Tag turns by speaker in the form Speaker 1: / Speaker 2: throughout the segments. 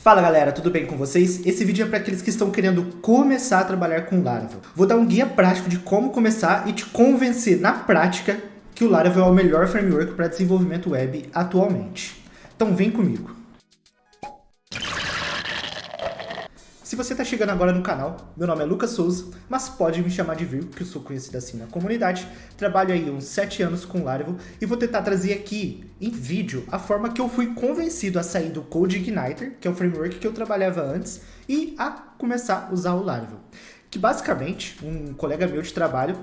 Speaker 1: Fala galera, tudo bem com vocês? Esse vídeo é para aqueles que estão querendo começar a trabalhar com Laravel. Vou dar um guia prático de como começar e te convencer na prática que o Laravel é o melhor framework para desenvolvimento web atualmente. Então vem comigo. Se você está chegando agora no canal, meu nome é Lucas Souza, mas pode me chamar de Vir, que eu sou conhecido assim na comunidade. Trabalho aí uns 7 anos com Laravel e vou tentar trazer aqui em vídeo a forma que eu fui convencido a sair do CodeIgniter, que é o framework que eu trabalhava antes, e a começar a usar o Laravel. Que basicamente, um colega meu de trabalho,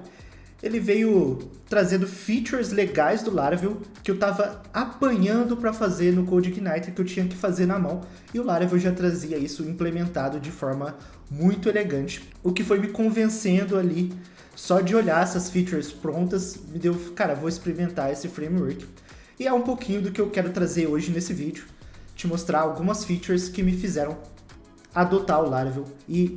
Speaker 1: ele veio trazendo features legais do Laravel que eu estava apanhando para fazer no CodeIgniter, que eu tinha que fazer na mão, e o Laravel já trazia isso implementado de forma muito elegante, o que foi me convencendo ali, só de olhar essas features prontas, me deu, cara, vou experimentar esse framework. E é um pouquinho do que eu quero trazer hoje nesse vídeo, te mostrar algumas features que me fizeram adotar o Laravel e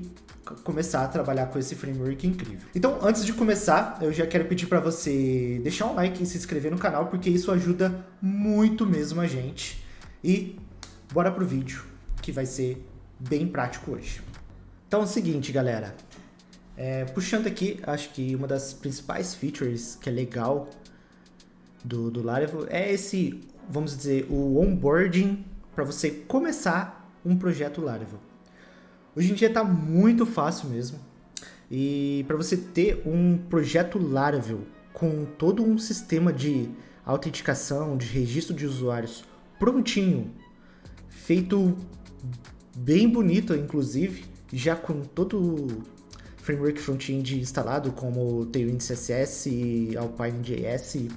Speaker 1: começar a trabalhar com esse framework incrível. Então, antes de começar, eu já quero pedir para você deixar um like e se inscrever no canal, porque isso ajuda muito mesmo a gente. E bora pro vídeo, que vai ser bem prático hoje. Então é o seguinte, galera. Puxando aqui, acho que uma das principais features que é legal do Laravel é esse, vamos dizer, o onboarding para você começar um projeto Laravel. Hoje em dia está muito fácil mesmo, e para você ter um projeto Laravel com todo um sistema de autenticação, de registro de usuários prontinho, feito bem bonito inclusive, já com todo o framework front-end instalado como Tailwind CSS e Alpine.js,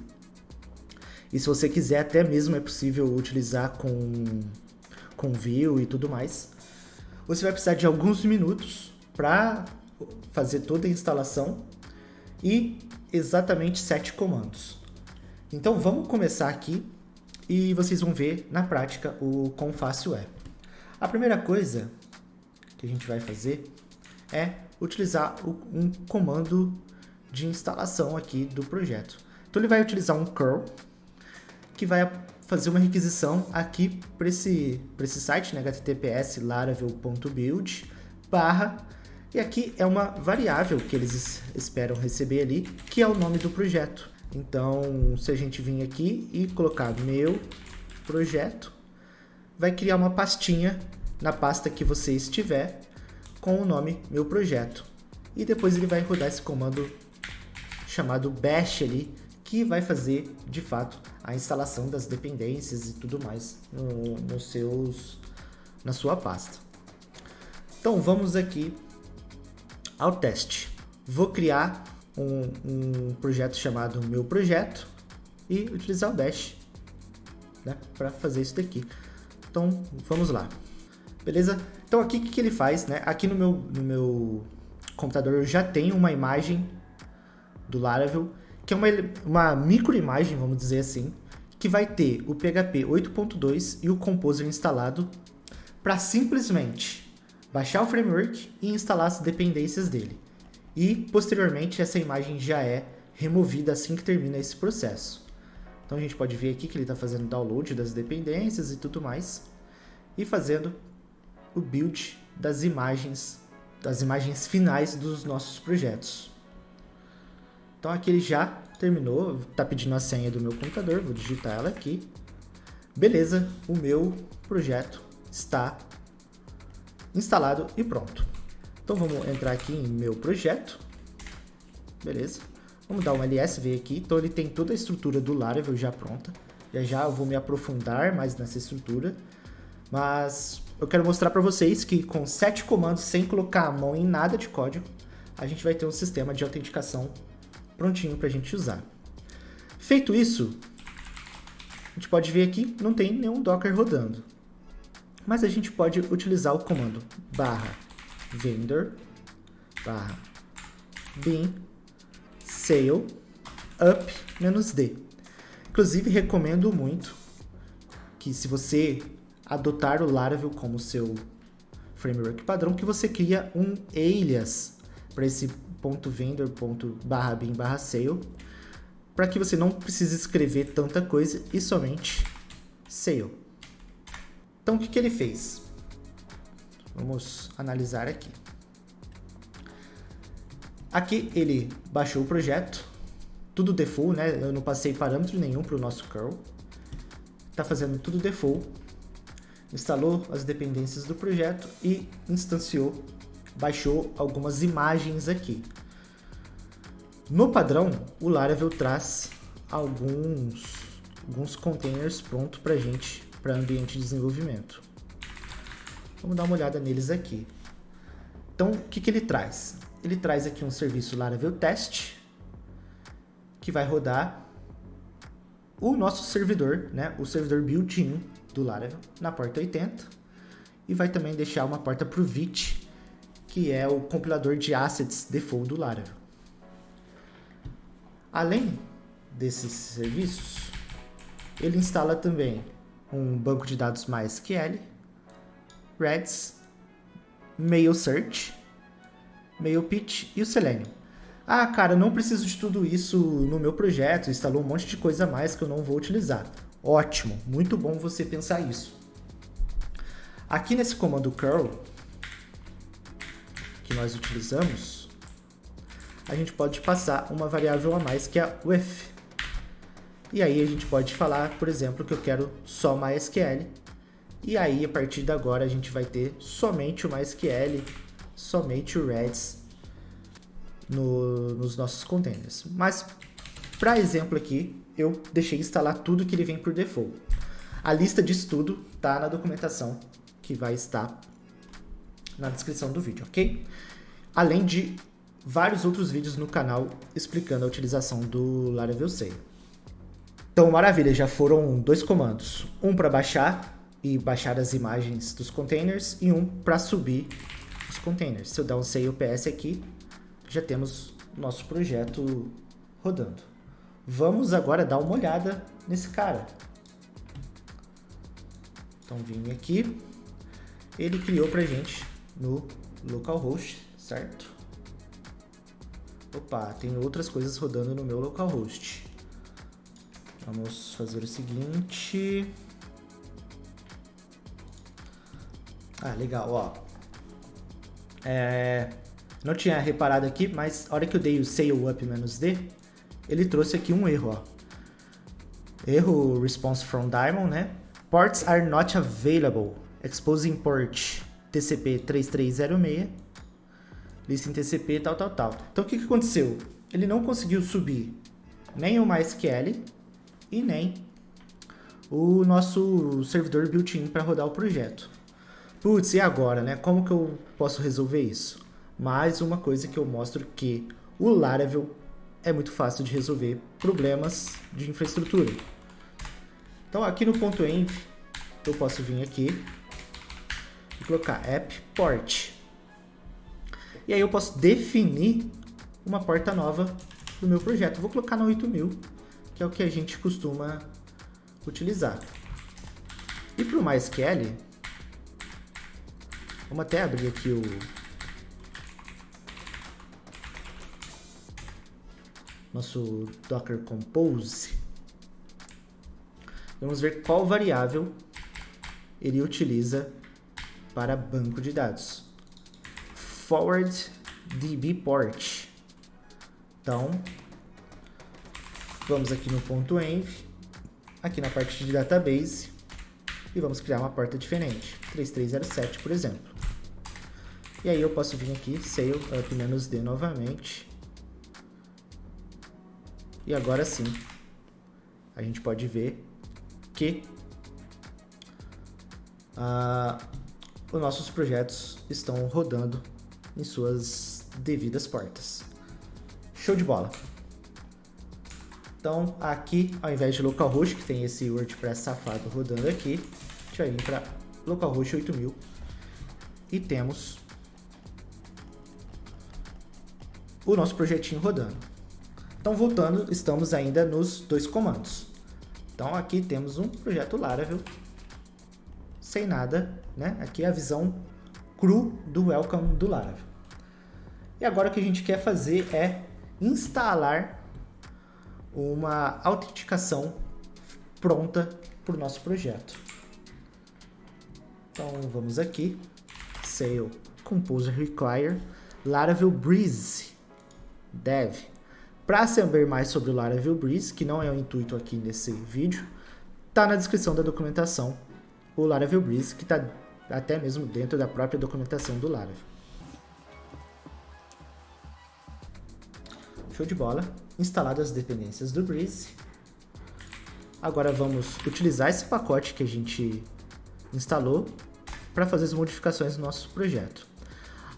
Speaker 1: e se você quiser até mesmo é possível utilizar com Vue e tudo mais. Você vai precisar de alguns minutos para fazer toda a instalação e exatamente 7 comandos. Então vamos começar aqui e vocês vão ver na prática o quão fácil é. A primeira coisa que a gente vai fazer é utilizar um comando de instalação aqui do projeto. Então ele vai utilizar um curl que vai fazer uma requisição aqui para esse site, né, https laravel.build / e aqui é uma variável que eles esperam receber ali, que é o nome do projeto. Então, se a gente vir aqui e colocar meu projeto, vai criar uma pastinha na pasta que você estiver com o nome meu projeto. E depois ele vai rodar esse comando chamado bash ali, que vai fazer, de fato, a instalação das dependências e tudo mais na sua pasta. Então, vamos aqui ao teste. Vou criar um projeto chamado meu projeto e utilizar o bash, né, para fazer isso daqui. Então, vamos lá. Beleza? Então, aqui o que ele faz, né? Aqui no meu computador eu já tenho uma imagem do Laravel, que é uma microimagem, vamos dizer assim, que vai ter o PHP 8.2 e o Composer instalado para simplesmente baixar o framework e instalar as dependências dele. E, posteriormente, essa imagem já é removida assim que termina esse processo. Então, a gente pode ver aqui que ele está fazendo download das dependências e tudo mais, e fazendo o build das imagens finais dos nossos projetos. Então aqui ele já terminou, está pedindo a senha do meu computador, vou digitar ela aqui. Beleza, o meu projeto está instalado e pronto. Então vamos entrar aqui em meu projeto, beleza. Vamos dar um LSV aqui, então ele tem toda a estrutura do Laravel já pronta. Já eu vou me aprofundar mais nessa estrutura, mas eu quero mostrar para vocês que com 7 comandos, sem colocar a mão em nada de código, a gente vai ter um sistema de autenticação prontinho para a gente usar. Feito isso, a gente pode ver aqui, não tem nenhum Docker rodando. Mas a gente pode utilizar o comando /vendor /bin sail up -d. Inclusive, recomendo muito que, se você adotar o Laravel como seu framework padrão, que você cria um alias para esse .vendor /bin /sail, para que você não precise escrever tanta coisa e somente sail. Então, o que ele fez? Vamos analisar aqui. Aqui ele baixou o projeto, tudo default, né? Eu não passei parâmetro nenhum para o nosso curl. Está fazendo tudo default. Instalou as dependências do projeto e instanciou, baixou algumas imagens aqui. No padrão, o Laravel traz alguns containers prontos para gente, para ambiente de desenvolvimento. Vamos dar uma olhada neles aqui. Então, o que ele traz? Ele traz aqui um serviço Laravel Test, que vai rodar o nosso servidor, né? O servidor built-in do Laravel na porta 80, e vai também deixar uma porta para o Vite, que é o compilador de assets default do Laravel. Além desses serviços, ele instala também um banco de dados MySQL, Redis, Mail Search, Mailpitch e o Selenium. Ah, cara, não preciso de tudo isso no meu projeto, instalou um monte de coisa a mais que eu não vou utilizar. Ótimo, muito bom você pensar isso. Aqui nesse comando curl que nós utilizamos, a gente pode passar uma variável a mais que é a with. E aí a gente pode falar, por exemplo, que eu quero só MySQL. E aí, a partir de agora, a gente vai ter somente o MySQL, somente o Redis nos nossos containers. Mas, para exemplo aqui, eu deixei instalar tudo que ele vem por default. A lista disso tudo está na documentação que vai estar na descrição do vídeo, ok? Além de vários outros vídeos no canal explicando a utilização do Laravel Sail. Então, maravilha, já foram 2 comandos. Um para baixar e baixar as imagens dos containers e um para subir os containers. Se eu dar um Sail PS aqui, já temos nosso projeto rodando. Vamos agora dar uma olhada nesse cara. Então, vim aqui. Ele criou pra gente no localhost, certo? Opa, tem outras coisas rodando no meu localhost. Vamos fazer o seguinte. Ah, legal, ó. Não tinha reparado aqui, mas a hora que eu dei o sail up "-d", ele trouxe aqui um erro, ó. Erro response from daemon, né? Ports are not available. Exposing port TCP 3306. Listen TCP, tal. Então, o que aconteceu? Ele não conseguiu subir nem o MySQL e nem o nosso servidor built-in para rodar o projeto. Putz, e agora, né? Como que eu posso resolver isso? Mais uma coisa que eu mostro que o Laravel é muito fácil de resolver problemas de infraestrutura. Então, aqui no ponto .env, eu posso vir aqui e colocar app port. E aí eu posso definir uma porta nova do meu projeto. Vou colocar na 8000, que é o que a gente costuma utilizar. E para o MySQL, vamos até abrir aqui o nosso Docker Compose. Vamos ver qual variável ele utiliza para banco de dados. Forward DB port. Então, vamos aqui no ponto .env, aqui na parte de database, e vamos criar uma porta diferente, 3307, por exemplo. E aí eu posso vir aqui, sail up -d novamente. E agora sim, a gente pode ver que os nossos projetos estão rodando em suas devidas portas. Show de bola! Então, aqui, ao invés de localhost, que tem esse WordPress safado rodando aqui, a gente vai vir para localhost 8000 e temos o nosso projetinho rodando. Então, voltando, estamos ainda nos 2 comandos. Então, aqui temos um projeto Laravel sem nada, né? Aqui é a visão cru do welcome do Laravel. E agora o que a gente quer fazer é instalar uma autenticação pronta para o nosso projeto. Então vamos aqui, sale composer require Laravel Breeze dev. Para saber mais sobre o Laravel Breeze, que não é o intuito aqui nesse vídeo, tá na descrição da documentação o Laravel Breeze, que está até mesmo dentro da própria documentação do Laravel. Show de bola. Instaladas as dependências do Breeze. Agora vamos utilizar esse pacote que a gente instalou para fazer as modificações no nosso projeto.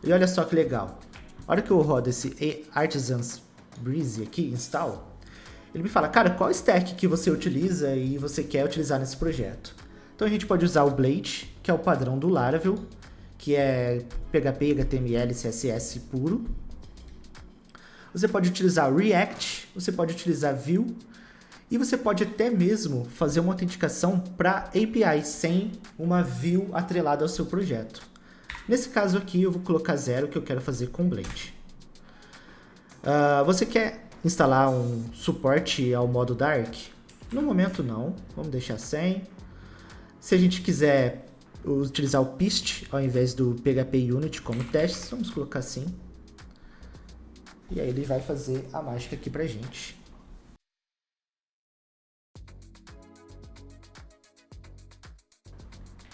Speaker 1: E olha só que legal. A hora que eu rodo esse Artisans Breeze aqui, install, ele me fala, cara, qual stack que você utiliza e você quer utilizar nesse projeto? Então a gente pode usar o Blade, que é o padrão do Laravel, que é PHP, HTML, CSS puro. Você pode utilizar React, você pode utilizar Vue, e você pode até mesmo fazer uma autenticação para API sem uma Vue atrelada ao seu projeto. Nesse caso aqui eu vou colocar 0, que eu quero fazer com Blade. Você quer instalar um suporte ao modo Dark? No momento não, vamos deixar sem. Se a gente quiser utilizar o Pist ao invés do PHP Unit como teste, vamos colocar assim. E aí ele vai fazer a mágica aqui pra gente.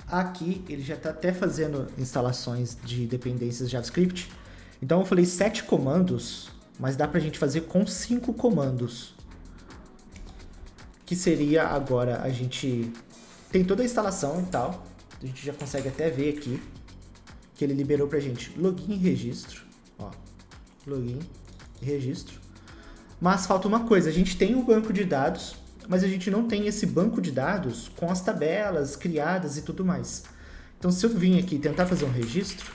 Speaker 1: Aqui ele já está até fazendo instalações de dependências JavaScript. Então eu falei 7 comandos, mas dá pra gente fazer com 5 comandos. Que seria agora, a gente tem toda a instalação e tal. A gente já consegue até ver aqui que ele liberou pra gente login e registro. Ó, login e registro. Mas falta uma coisa, a gente tem um banco de dados, mas a gente não tem esse banco de dados com as tabelas criadas e tudo mais. Então, se eu vim aqui tentar fazer um registro,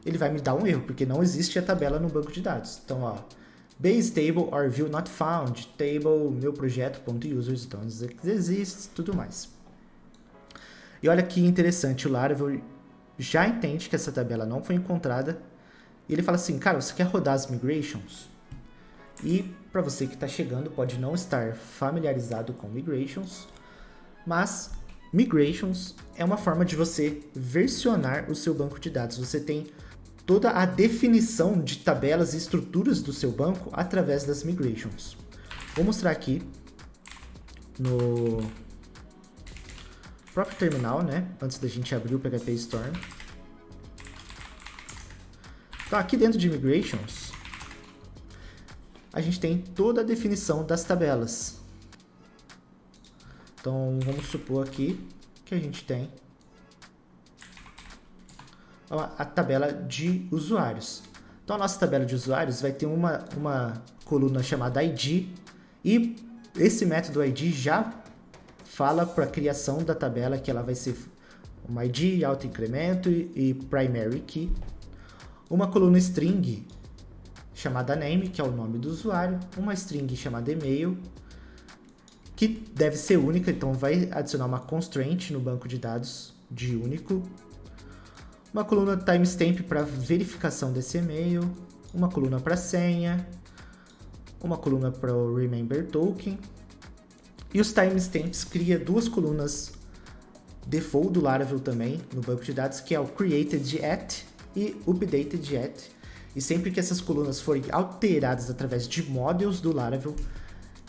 Speaker 1: ele vai me dar um erro, porque não existe a tabela no banco de dados. Então, ó, base table or view not found, table meu projeto.users don't exist, tudo mais. E olha que interessante, o Laravel já entende que essa tabela não foi encontrada. E ele fala assim, cara, você quer rodar as migrations? E para você que está chegando, pode não estar familiarizado com migrations, mas migrations é uma forma de você versionar o seu banco de dados. Você tem toda a definição de tabelas e estruturas do seu banco através das migrations. Vou mostrar aqui no próprio terminal, né? Antes da gente abrir o PHP Storm. Então, aqui dentro de Migrations, a gente tem toda a definição das tabelas. Então, vamos supor aqui que a gente tem a tabela de usuários. Então, a nossa tabela de usuários vai ter uma coluna chamada ID, e esse método ID já fala para a criação da tabela que ela vai ser uma ID, autoincremento e primary key. Uma coluna string chamada name, que é o nome do usuário, uma string chamada email, que deve ser única, então vai adicionar uma constraint no banco de dados de único, uma coluna timestamp para verificação desse e-mail, uma coluna para senha, uma coluna para o remember token, e os timestamps cria duas colunas default do Laravel também no banco de dados, que é o created at e updated at, e sempre que essas colunas forem alteradas através de modules do Laravel,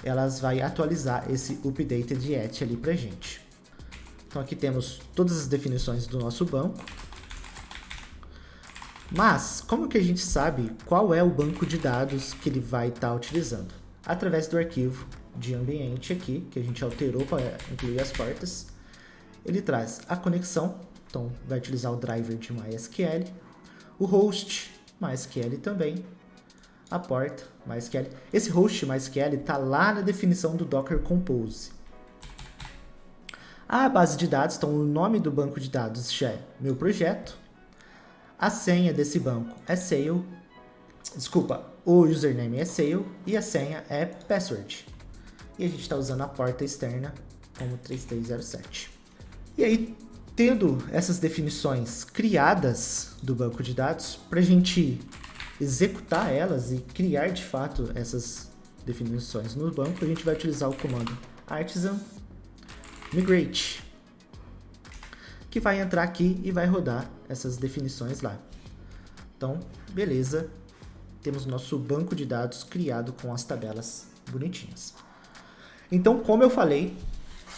Speaker 1: elas vão atualizar esse updated at ali pra gente. Então aqui temos todas as definições do nosso banco. Mas como que a gente sabe qual é o banco de dados que ele vai estar utilizando? Através do arquivo de ambiente aqui, que a gente alterou para incluir as portas. Ele traz a conexão, então vai utilizar o driver de MySQL, o host MySQL também, a porta MySQL. Esse host MySQL está lá na definição do Docker Compose. A base de dados, então o nome do banco de dados já é meu projeto. A senha desse banco é sale, o username é sale e a senha é password. E a gente está usando a porta externa como 3307. E aí, tendo essas definições criadas do banco de dados, para a gente executar elas e criar de fato essas definições no banco, a gente vai utilizar o comando artisan migrate, que vai entrar aqui e vai rodar essas definições lá. Então, beleza, temos nosso banco de dados criado com as tabelas bonitinhas. Então, como eu falei,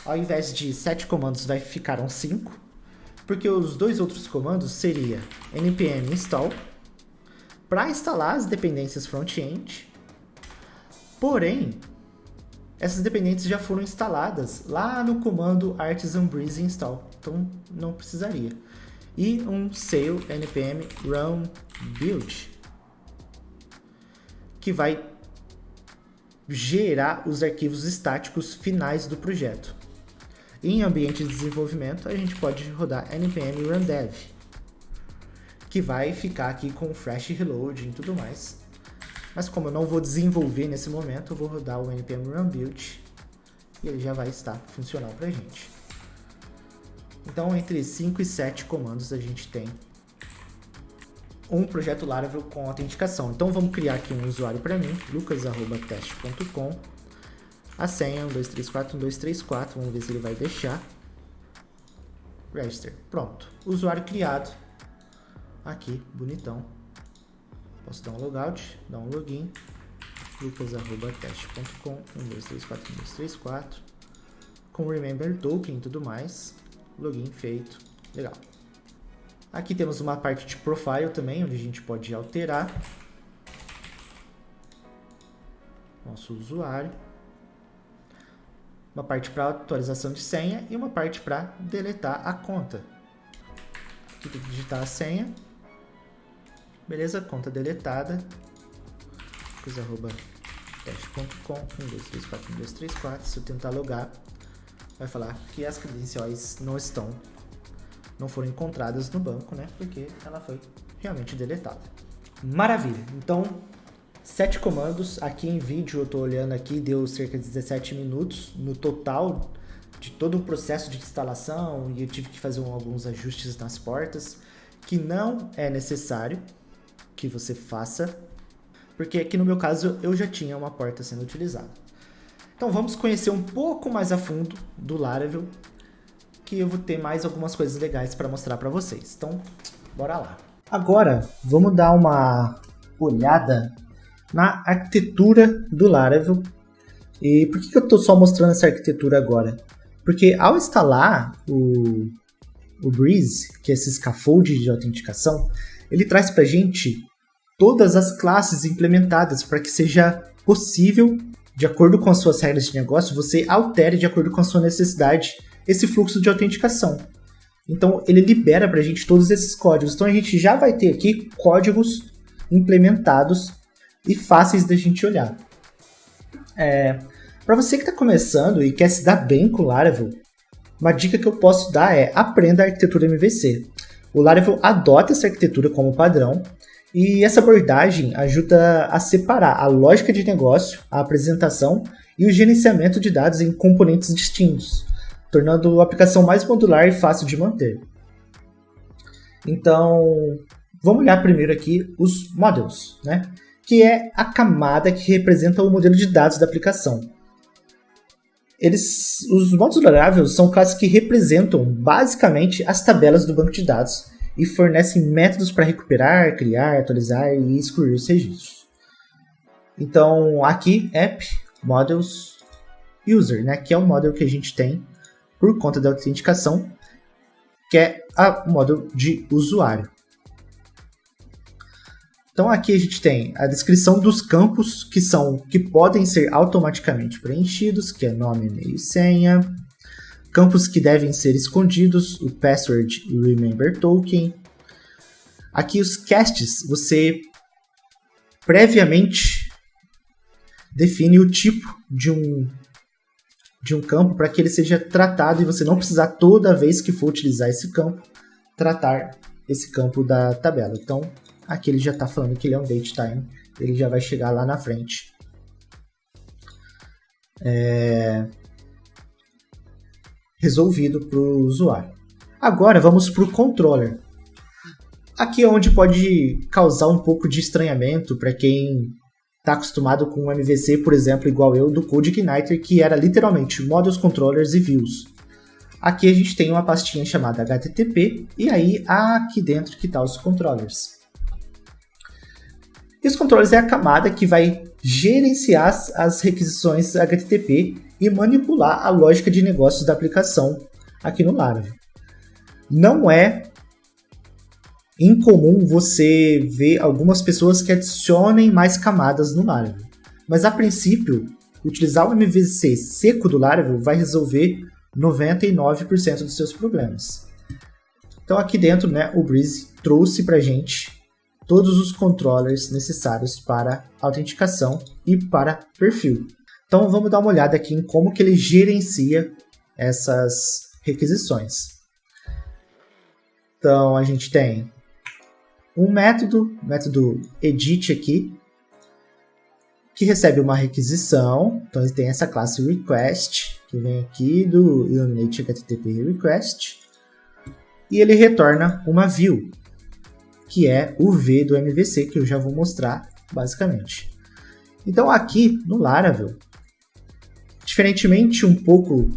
Speaker 1: ao invés de 7 comandos ficaram 5, porque os dois outros comandos seria npm install para instalar as dependências front-end, porém, essas dependências já foram instaladas lá no comando artisan breeze install, então não precisaria. E um sail npm run build, que vai gerar os arquivos estáticos finais do projeto. Em ambiente de desenvolvimento, a gente pode rodar npm run dev, que vai ficar aqui com fresh reload e tudo mais. Mas como eu não vou desenvolver nesse momento, eu vou rodar o npm run build e ele já vai estar funcional para a gente. Então, entre 5 e 7 comandos, a gente tem um projeto Laravel com autenticação. Então, vamos criar aqui um usuário para mim, lucas@teste.com. A senha 12341234, vamos ver se ele vai deixar. Register. Pronto. Usuário criado. Aqui, bonitão. Posso dar um logout, dar um login. lucas@teste.com 12341234. Com remember token e tudo mais. Login feito. Legal. Aqui temos uma parte de profile também, onde a gente pode alterar nosso usuário. Uma parte para atualização de senha e uma parte para deletar a conta. Aqui tem que digitar a senha. Beleza, conta deletada. lucas@teste.com 12341234. Se eu tentar logar, vai falar que as credenciais não foram encontradas no banco, né? Porque ela foi realmente deletada. Maravilha! Então, 7 comandos. Aqui em vídeo, eu estou olhando aqui, deu cerca de 17 minutos no total de todo o processo de instalação, e eu tive que fazer alguns ajustes nas portas, que não é necessário que você faça, porque aqui no meu caso eu já tinha uma porta sendo utilizada. Então vamos conhecer um pouco mais a fundo do Laravel, que eu vou ter mais algumas coisas legais para mostrar para vocês. Então, bora lá. Agora, vamos dar uma olhada na arquitetura do Laravel. E por que eu estou só mostrando essa arquitetura agora? Porque ao instalar o Breeze, que é esse scaffold de autenticação, ele traz para a gente todas as classes implementadas para que seja possível, de acordo com as suas regras de negócio, você altere de acordo com a sua necessidade esse fluxo de autenticação. Então ele libera para a gente todos esses códigos. Então a gente já vai ter aqui códigos implementados e fáceis da gente olhar. Para você que está começando e quer se dar bem com o Laravel, uma dica que eu posso dar é aprenda a arquitetura MVC. O Laravel adota essa arquitetura como padrão, e essa abordagem ajuda a separar a lógica de negócio, a apresentação e o gerenciamento de dados em componentes distintos, tornando a aplicação mais modular e fácil de manter. Então, vamos olhar primeiro aqui os models, né? Que é a camada que representa o modelo de dados da aplicação. Os módulos Laravel são classes que representam basicamente as tabelas do banco de dados e fornecem métodos para recuperar, criar, atualizar e excluir os registros. Então, aqui, App, Models, User, né, que é o model que a gente tem por conta da autenticação, que é o model de usuário. Então, aqui a gente tem a descrição dos campos que podem ser automaticamente preenchidos, que é nome, e-mail e senha. Campos que devem ser escondidos, o password e o remember token. Aqui os casts, você previamente define o tipo de um campo para que ele seja tratado e você não precisar toda vez que for utilizar esse campo, tratar esse campo da tabela. Então, aqui ele já está falando que ele é um datetime, ele já vai chegar lá na frente. Resolvido para o usuário. Agora vamos para o controller. Aqui é onde pode causar um pouco de estranhamento para quem está acostumado com um MVC, por exemplo, igual eu, do CodeIgniter, que era literalmente Models, Controllers e Views. Aqui a gente tem uma pastinha chamada HTTP, e aí aqui dentro que está os controllers. E os controllers é a camada que vai gerenciar as requisições HTTP e manipular a lógica de negócios da aplicação aqui no Laravel. Não é incomum você ver algumas pessoas que adicionem mais camadas no Laravel. Mas a princípio, utilizar o MVC seco do Laravel vai resolver 99% dos seus problemas. Então aqui dentro, né, o Breeze trouxe para a gente todos os controllers necessários para autenticação e para perfil. Então vamos dar uma olhada aqui em como que ele gerencia essas requisições. Então a gente tem um método edit aqui, que recebe uma requisição. Então ele tem essa classe request, que vem aqui do Illuminate HTTP request, e ele retorna uma view, que é o V do MVC, que eu já vou mostrar basicamente. Então aqui no Laravel, diferentemente um pouco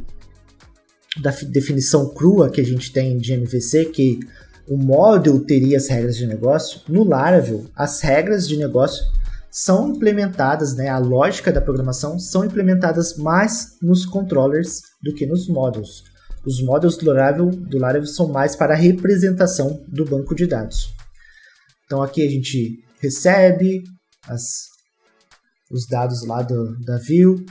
Speaker 1: da definição crua que a gente tem de MVC, que o model teria as regras de negócio, no Laravel as regras de negócio são implementadas, né, a lógica da programação são implementadas mais nos controllers do que nos models. Os models do Laravel são mais para a representação do banco de dados. Então aqui a gente recebe os dados lá da view,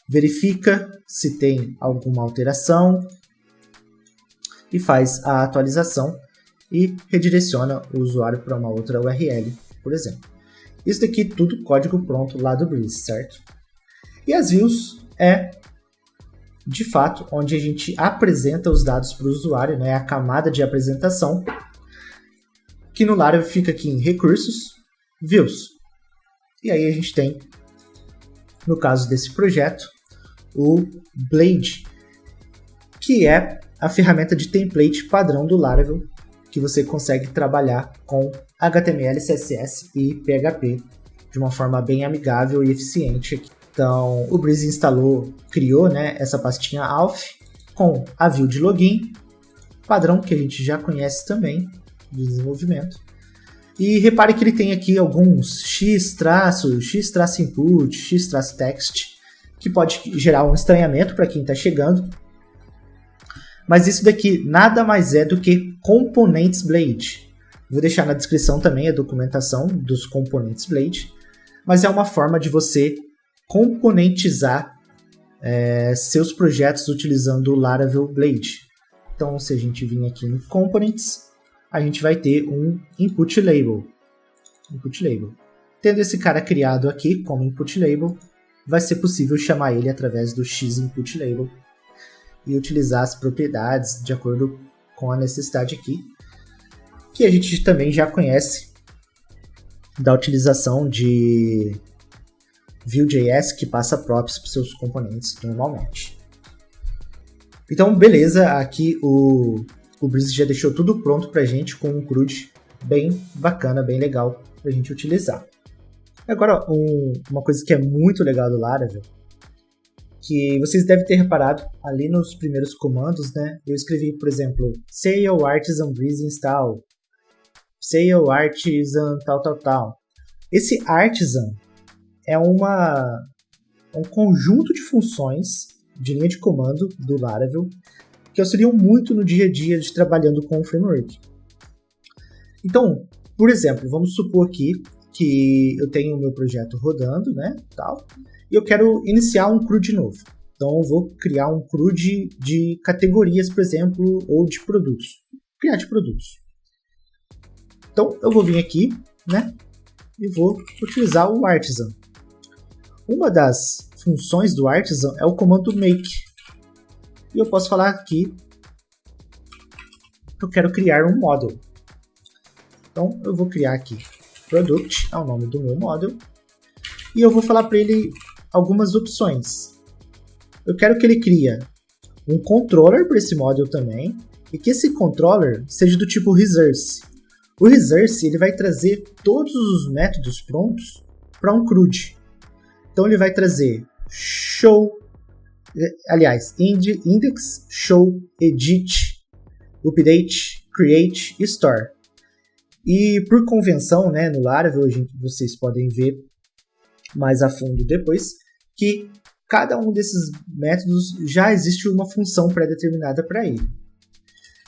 Speaker 1: verifica se tem alguma alteração e faz a atualização e redireciona o usuário para uma outra URL, por exemplo. Isso daqui tudo código pronto lá do Breeze, certo? E as views é, de fato, onde a gente apresenta os dados para o usuário, né? A camada de apresentação, que no Laravel fica aqui em recursos, views. E aí a gente tem, no caso desse projeto, o Blade, que é a ferramenta de template padrão do Laravel, que você consegue trabalhar com HTML, CSS e PHP de uma forma bem amigável e eficiente. Então, o Breeze criou, né, essa pastinha auth com a view de login, padrão que a gente já conhece também de desenvolvimento. E repare que ele tem aqui alguns x-input, x-text, que pode gerar um estranhamento para quem está chegando. Mas isso daqui nada mais é do que componentes Blade. Vou deixar na descrição também a documentação dos componentes Blade. Mas é uma forma de você componentizar seus projetos utilizando o Laravel Blade. Então, se a gente vir aqui em Components, a gente vai ter um Input Label. Tendo esse cara criado aqui como Input Label, vai ser possível chamar ele através do xInputLabel e utilizar as propriedades de acordo com a necessidade aqui, que a gente também já conhece da utilização de Vue.js, que passa props para seus componentes normalmente. Então, beleza, aqui o Breeze já deixou tudo pronto para a gente com um CRUD bem bacana, bem legal para a gente utilizar. Agora, uma coisa que é muito legal do Laravel, que vocês devem ter reparado ali nos primeiros comandos, né? Eu escrevi, por exemplo, sail artisan breeze install, sail artisan tal. Esse artisan é um conjunto de funções de linha de comando do Laravel que auxiliam muito no dia a dia de trabalhando com o framework. Então, por exemplo, vamos supor aqui que eu tenho o meu projeto rodando, né, tal, e eu quero iniciar um CRUD novo. Então eu vou criar um CRUD de categorias, por exemplo, ou de produtos. Criar de produtos. Então eu vou vir aqui, né, e vou utilizar o artisan. Uma das funções do artisan é o comando make. E eu posso falar aqui que eu quero criar um model. Então eu vou criar aqui product, é o nome do meu model, e eu vou falar para ele algumas opções. Eu quero que ele crie um controller para esse model também, e que esse controller seja do tipo resource. O resource ele vai trazer todos os métodos prontos para um CRUD. Então ele vai trazer index, show, edit, update, create e store. E por convenção, né, no Laravel, vocês podem ver mais a fundo depois, que cada um desses métodos já existe uma função pré-determinada para ele.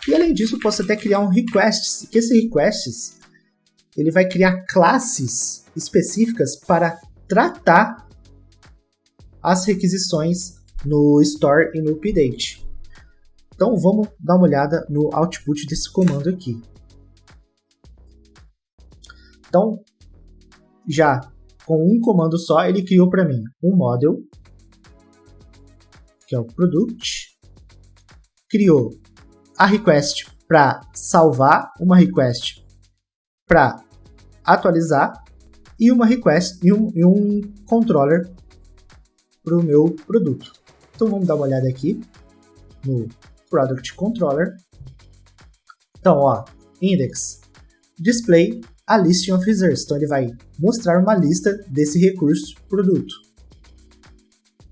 Speaker 1: E além disso, eu posso até criar um request, que esse request ele vai criar classes específicas para tratar as requisições no store e no update. Então vamos dar uma olhada no output desse comando aqui. Então, já com um comando só, ele criou para mim um model, que é o product, criou a request para salvar, uma request para atualizar e uma request e um controller para o meu produto. Então vamos dar uma olhada aqui no product controller. Então, ó, index, display a list of reserves. Então ele vai mostrar uma lista desse recurso produto.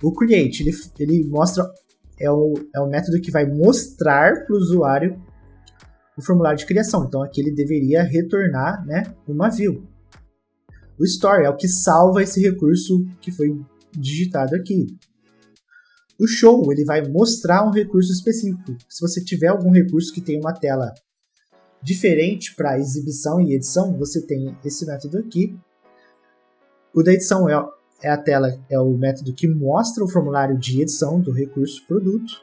Speaker 1: O create, ele mostra, é o método que vai mostrar para o usuário o formulário de criação. Então aqui ele deveria retornar, né, uma view. O store é o que salva esse recurso que foi digitado aqui. O show, ele vai mostrar um recurso específico. Se você tiver algum recurso que tem uma tela diferente para exibição e edição, você tem esse método aqui. O da edição é o método que mostra o formulário de edição do recurso produto.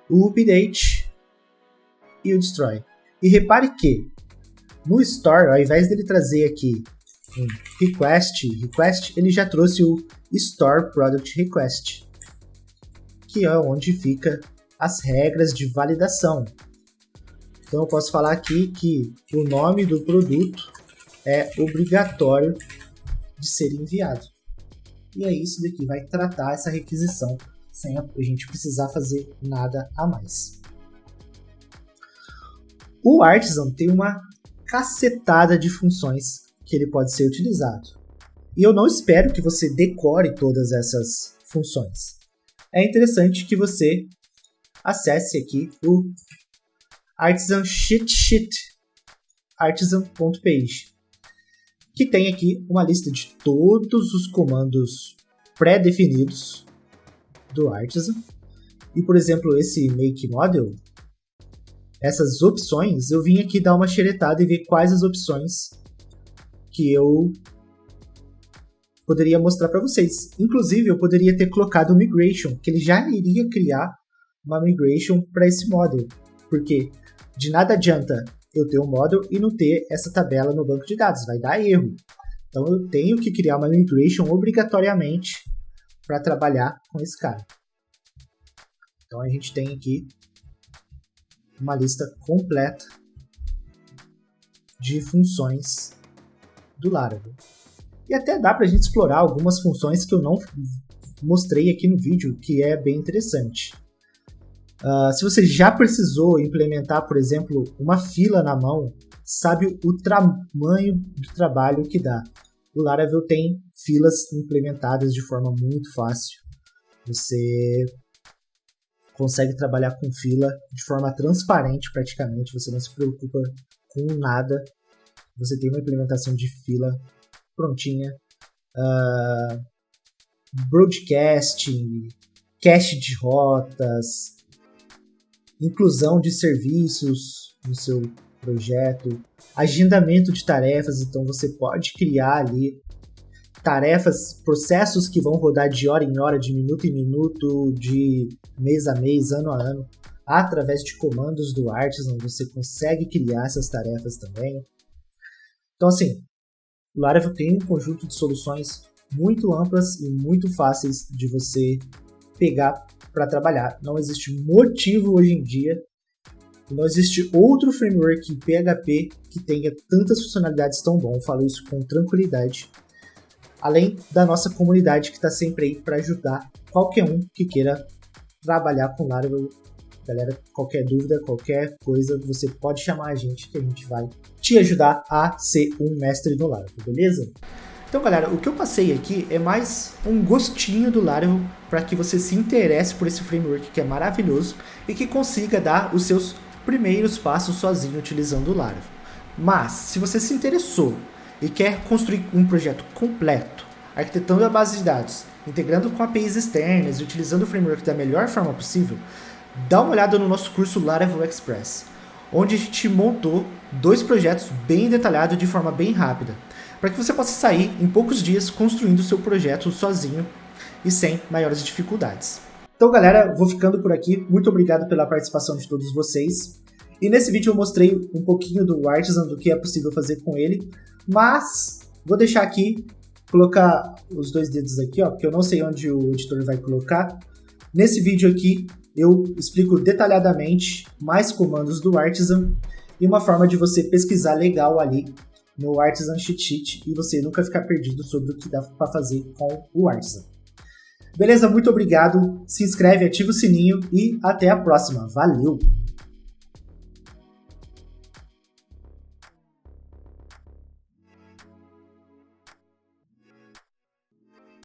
Speaker 1: O update e o destroy. E repare que no store, ao invés dele trazer aqui um request, ele já trouxe o store product request, que é onde fica as regras de validação. Então eu posso falar aqui que o nome do produto é obrigatório de ser enviado. E é isso daqui, vai tratar essa requisição sem a gente precisar fazer nada a mais. O Artisan tem uma cacetada de funções que ele pode ser utilizado. E eu não espero que você decore todas essas funções. É interessante que você acesse aqui o Artisan Cheat Sheet, artisan.page, que tem aqui uma lista de todos os comandos pré-definidos do Artisan. E, por exemplo, esse Make Model, essas opções, eu vim aqui dar uma xeretada e ver quais as opções que eu poderia mostrar para vocês. Inclusive, eu poderia ter colocado o Migration, que ele já iria criar uma Migration para esse model, porque de nada adianta eu ter um model e não ter essa tabela no banco de dados, vai dar erro. Então eu tenho que criar uma Migration obrigatoriamente para trabalhar com esse cara. Então a gente tem aqui uma lista completa de funções do Laravel. E até dá para a gente explorar algumas funções que eu não mostrei aqui no vídeo, que é bem interessante. Se você já precisou implementar, por exemplo, uma fila na mão, sabe o tamanho do trabalho que dá. O Laravel tem filas implementadas de forma muito fácil. Você consegue trabalhar com fila de forma transparente praticamente, você não se preocupa com nada. Você tem uma implementação de fila prontinha. Broadcasting, cache de rotas, inclusão de serviços no seu projeto, agendamento de tarefas, então você pode criar ali tarefas, processos que vão rodar de hora em hora, de minuto em minuto, de mês a mês, ano a ano, através de comandos do Artisan, você consegue criar essas tarefas também. Então assim, o Laravel tem um conjunto de soluções muito amplas e muito fáceis de você pegar para trabalhar. Não existe motivo hoje em dia, não existe outro framework em PHP que tenha tantas funcionalidades tão bom, falo isso com tranquilidade, além da nossa comunidade que está sempre aí para ajudar qualquer um que queira trabalhar com Laravel Galera, qualquer dúvida, qualquer coisa, você pode chamar a gente que a gente vai te ajudar a ser um mestre do Laravel, beleza? Então, galera, o que eu passei aqui é mais um gostinho do Laravel para que você se interesse por esse framework que é maravilhoso e que consiga dar os seus primeiros passos sozinho utilizando o Laravel. Mas, se você se interessou e quer construir um projeto completo, arquitetando a base de dados, integrando com APIs externas e utilizando o framework da melhor forma possível, dá uma olhada no nosso curso Laravel Express, onde a gente montou 2 projetos bem detalhados de forma bem rápida, para que você possa sair em poucos dias construindo o seu projeto sozinho e sem maiores dificuldades. Então, galera, vou ficando por aqui. Muito obrigado pela participação de todos vocês. E nesse vídeo eu mostrei um pouquinho do Artisan, do que é possível fazer com ele, mas vou deixar aqui, colocar os 2 dedos aqui, ó, porque eu não sei onde o editor vai colocar. Nesse vídeo aqui eu explico detalhadamente mais comandos do Artisan e uma forma de você pesquisar legal ali no Artisan Cheat Sheet e você nunca ficar perdido sobre o que dá para fazer com o Artisan. Beleza? Muito obrigado, se inscreve, ativa o sininho e até a próxima. Valeu!